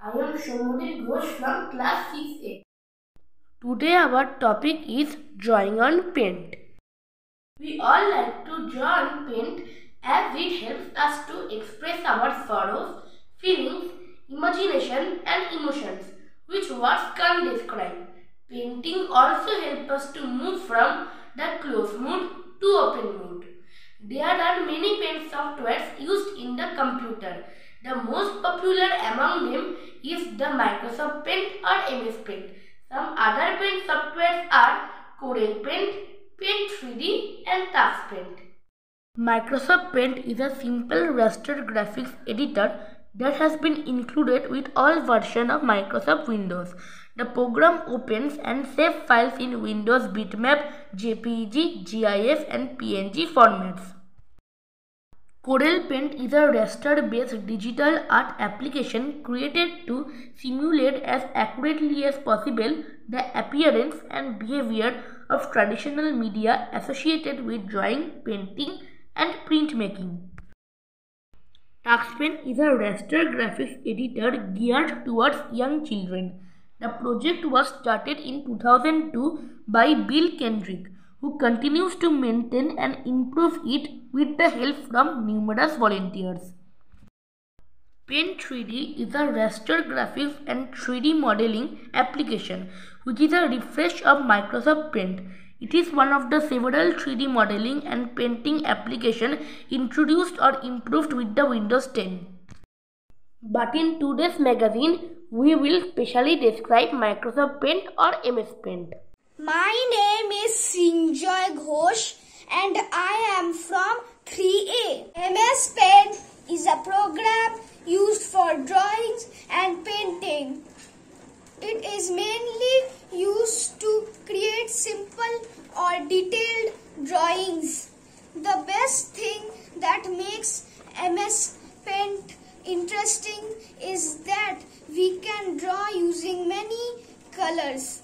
I am Shomudir Ghosh from class 6A. Today our topic is drawing on paint. We all like to draw on paint as it helps us to express our sorrows, feelings, imagination and emotions which words can't describe. Painting also helps us to move from the closed mood to open mood. There are many paint softwares used in the computer. The most popular among them is the Microsoft Paint or MS Paint. Some other paint softwares are Corel Paint, Paint 3D and Touch Paint. Microsoft Paint is a simple raster graphics editor that has been included with all versions of Microsoft Windows. The program opens and saves files in Windows bitmap, JPEG, GIF and PNG formats. Corel Paint is a raster-based digital art application created to simulate as accurately as possible the appearance and behavior of traditional media associated with drawing, painting, and printmaking. TuxPaint is a raster graphics editor geared towards young children. The project was started in 2002 by Bill Kendrick, who continues to maintain and improve it with the help from numerous volunteers. Paint 3D is a raster graphics and 3D modeling application which is a refresh of Microsoft Paint. It is one of the several 3D modeling and painting applications introduced or improved with the Windows 10. But in today's magazine, we will specially describe Microsoft Paint or MS Paint. My name is Sinjoy Ghosh and I am from 3A. MS Paint is a program used for drawings and painting. It is mainly used to create simple or detailed drawings. The best thing that makes MS Paint interesting is that we can draw using many colors.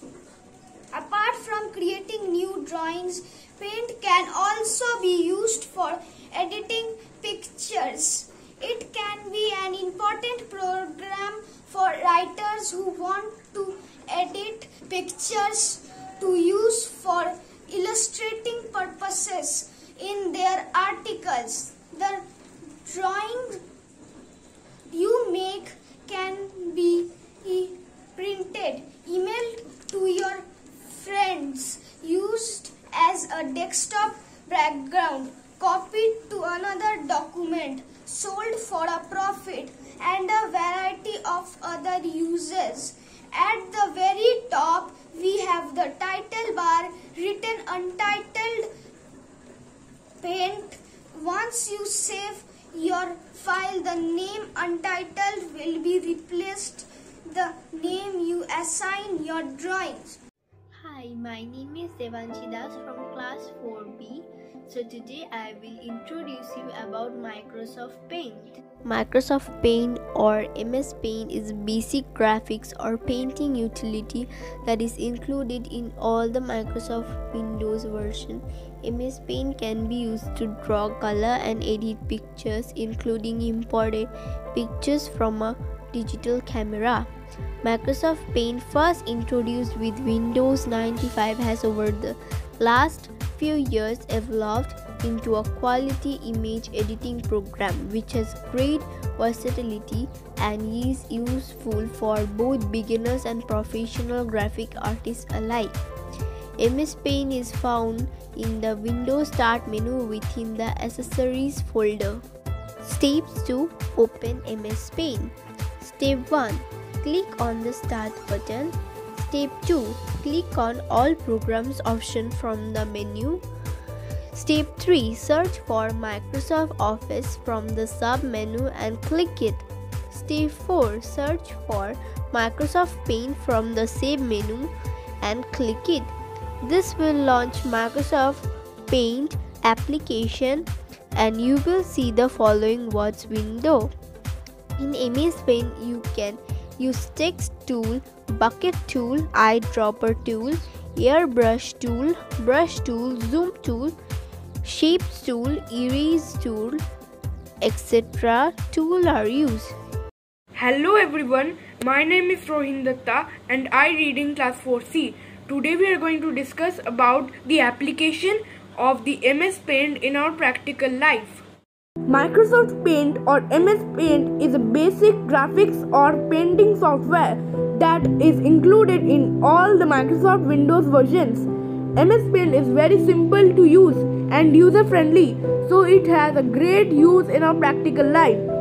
Apart from creating new drawings, paint can also be used for editing pictures. It can be an important program for writers who want to edit pictures to use for illustrating purposes in their articles. The drawing you make can be printed, emailed to your friends, used as a desktop background, copied to another document, sold for a profit, and a variety of other uses. At the very top, we have the title bar written Untitled Paint. Once you save your file, the name Untitled will be replaced the name you assign your drawings. Hi, my name is Devanshi Das from class 4B. So today I will introduce you about Microsoft Paint. Microsoft Paint or MS Paint is a basic graphics or painting utility that is included in all the Microsoft Windows version. MS Paint can be used to draw, color and edit pictures, including imported pictures from a digital camera. Microsoft Paint, first introduced with Windows 95, has over the last few years evolved into a quality image editing program which has great versatility and is useful for both beginners and professional graphic artists alike. MS Paint is found in the Windows Start menu within the Accessories folder. Steps to open MS Paint. Step 1. Click on the Start button. Step 2. Click on All Programs option from the menu. Step 3. Search for Microsoft Office from the sub-menu and click it. Step 4. Search for Microsoft Paint from the same menu and click it. This will launch Microsoft Paint application and you will see the following words window. In MS Paint, you can use text tool, bucket tool, eyedropper tool, airbrush tool, brush tool, zoom tool, shapes tool, erase tool, etc. tool are used. Hello everyone, my name is Rohin Datta and I read in class 4C. Today we are going to discuss about the application of the MS Paint in our practical life. Microsoft Paint or MS Paint is a basic graphics or painting software that is included in all the Microsoft Windows versions. MS Paint is very simple to use and user friendly, so it has a great use in our practical life.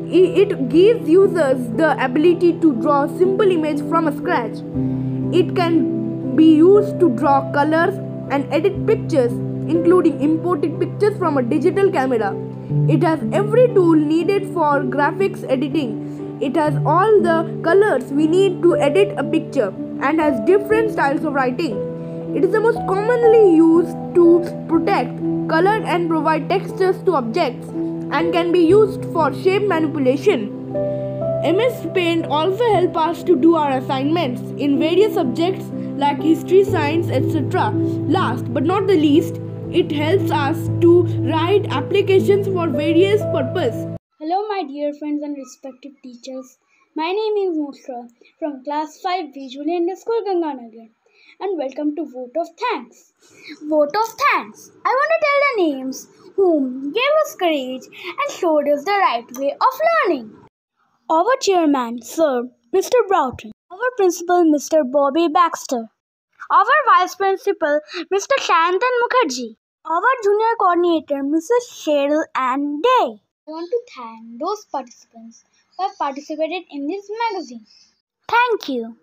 It gives users the ability to draw simple image from scratch. It can be used to draw colors and edit pictures, including imported pictures from a digital camera. It has every tool needed for graphics editing. It has all the colors we need to edit a picture and has different styles of writing. It is the most commonly used to protect, color and provide textures to objects and can be used for shape manipulation. MS Paint also helps us to do our assignments in various subjects like history, science, etc. Last but not the least, it helps us to write applications for various purposes. Hello my dear friends and respected teachers. My name is Mushra from class 5B Julian School Ganganagar and welcome to Vote of Thanks. Vote of Thanks. I want to tell the names whom gave us courage and showed us the right way of learning. Our chairman, Sir Mr. Broughton. Our principal, Mr. Bobby Baxter. Our vice principal, Mr. Shantan Mukherjee. Our junior coordinator, Mrs. Cheryl Ann Day. I want to thank those participants who have participated in this magazine. Thank you.